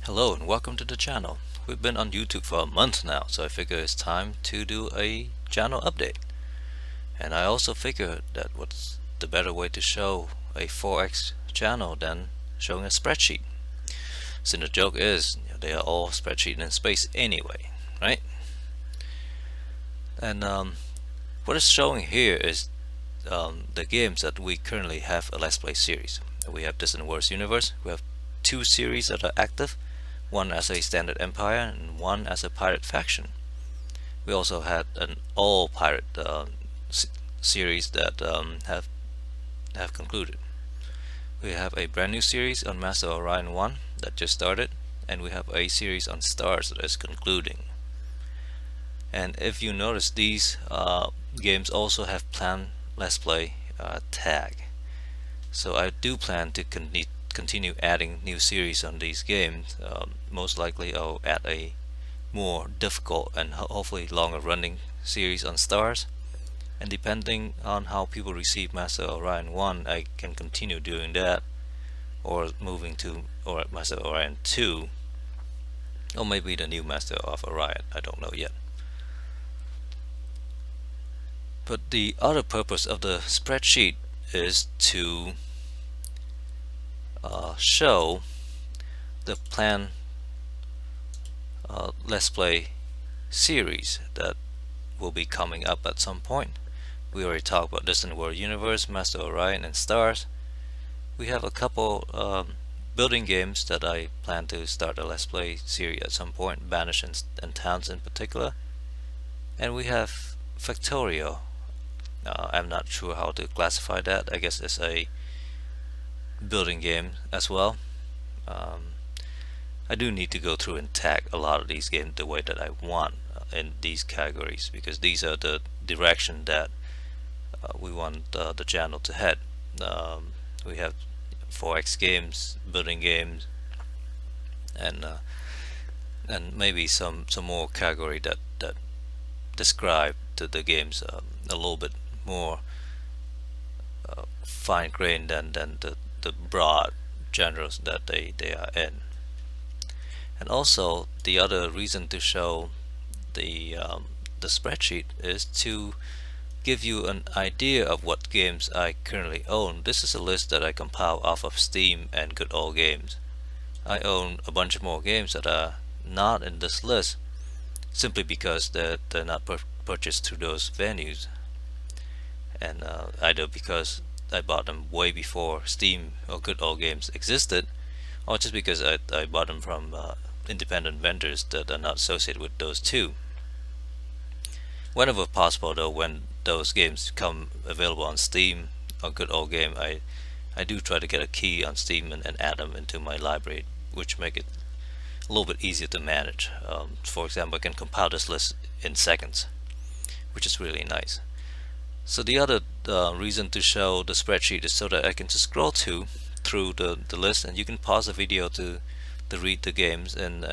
Hello and welcome to the channel. We've been on YouTube for a month now, so I figure it's time to do a channel update. And I also figured that what's the better way to show a 4X channel than showing a spreadsheet. So the joke is, they are all spreadsheet in space anyway, right? And what it's showing here is the games that we currently have a Let's Play series. We have Distant Wars Universe. We have 2 series that are active. One as a standard empire and one as a pirate faction. We also had an all pirate series that have concluded. We have a brand new series on Master Orion 1 that just started, and we have a series on Stars that is concluding. And if you notice, these games also have planned Let's Play tag. So I do plan to continue adding new series on these games. Most likely I'll add a more difficult and hopefully longer running series on Stars, and depending on how people receive Master Orion 1, I can continue doing that, or moving to Master Orion 2, or maybe the new Master of Orion. I don't know yet. But the other purpose of the spreadsheet is to show the planned Let's Play series that will be coming up at some point. We already talked about Distant World Universe, Master Orion, and Stars. We have a couple building games that I plan to start a Let's Play series at some point, Banish and Towns in particular. And we have Factorio. I'm not sure how to classify that. I guess it's a building game as well. I do need to go through and tag a lot of these games the way that I want in these categories, because these are the direction that we want the channel to head. We have 4X games, building games, and maybe some more category that describe the games a little bit more fine-grained than the broad genres that they are in. And also, the other reason to show the spreadsheet is to give you an idea of what games I currently own. This is a list that I compile off of Steam and Good Old Games. I own a bunch more games that are not in this list, simply because they're not purchased through those venues, and either because I bought them way before Steam or Good Old Games existed, or just because I bought them from independent vendors that are not associated with those two. Whenever possible though, when those games come available on Steam or Good Old Game, I do try to get a key on Steam and add them into my library, which make it a little bit easier to manage. For example, I can compile this list in seconds, which is really nice. So the other reason to show the spreadsheet is so that I can just scroll through the list, and you can pause the video to read the games. And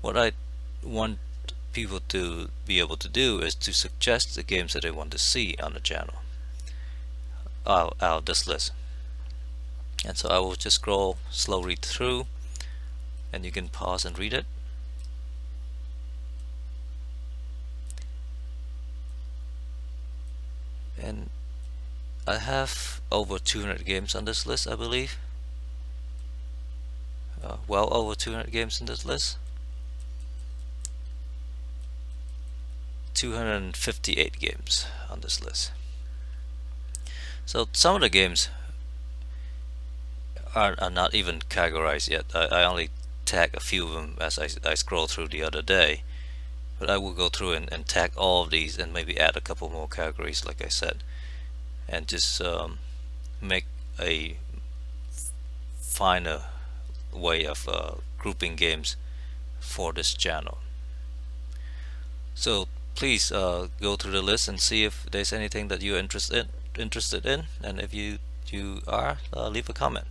what I want people to be able to do is to suggest the games that they want to see on the channel out of this list. And so I will just scroll slowly through, and you can pause and read it. And I have over 200 games on this list, I believe. Well over 200 games in this list. 258 games on this list. So some of the games are not even categorized yet. I only tag a few of them as I scroll through the other day, but I will go through and tag all of these, and maybe add a couple more categories, like I said, and just make a finer way of grouping games for this channel. So please go through the list and see if there's anything that you're interested in, and if you are, leave a comment.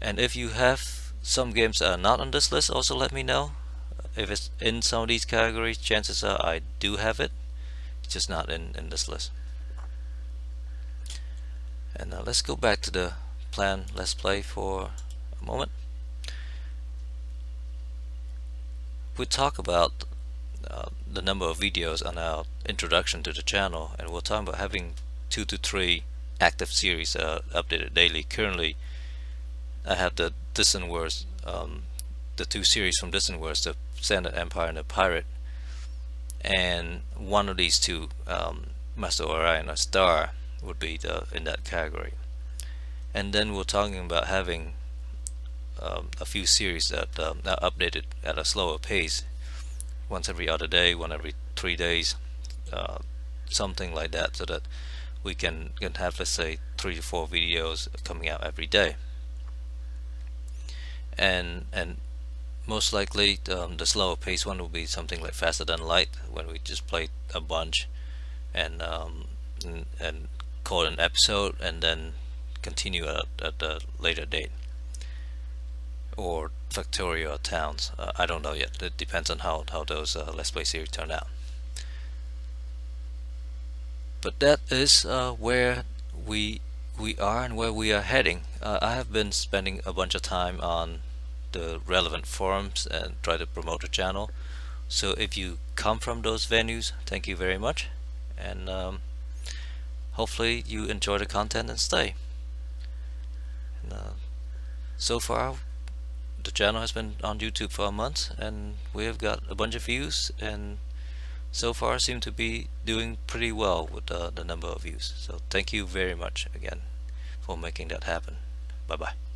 And if you have some games that are not on this list, also let me know. If it's in some of these categories, chances are I do have it, it's just not in this list. And let's go back to the plan Let's Play for a moment. We talk about the number of videos on our introduction to the channel, and we'll talk about having 2 to 3 active series updated daily. Currently, I have the Distant Wars, the 2 series from Distant Wars, the Standard Empire and the Pirate, and one of these 2, Master Orion or Star, would be in that category. And then we're talking about having a few series that are updated at a slower pace, once every other day, one every 3 days, something like that, so that we can have, let's say, 3 to 4 videos coming out every day. And most likely the slower pace one will be something like Faster Than Light, when we just play a bunch and call it an episode and then continue at a later date. Or Factorio or Towns, I don't know yet. It depends on how those Let's Play series turn out. But that is where we are and where we are heading. I have been spending a bunch of time on the relevant forums and try to promote the channel. So if you come from those venues, thank you very much, and hopefully you enjoy the content and stay. And, so far, the channel has been on YouTube for a month, and we have got a bunch of views, and so far seem to be doing pretty well with the number of views. So thank you very much again for making that happen. Bye bye.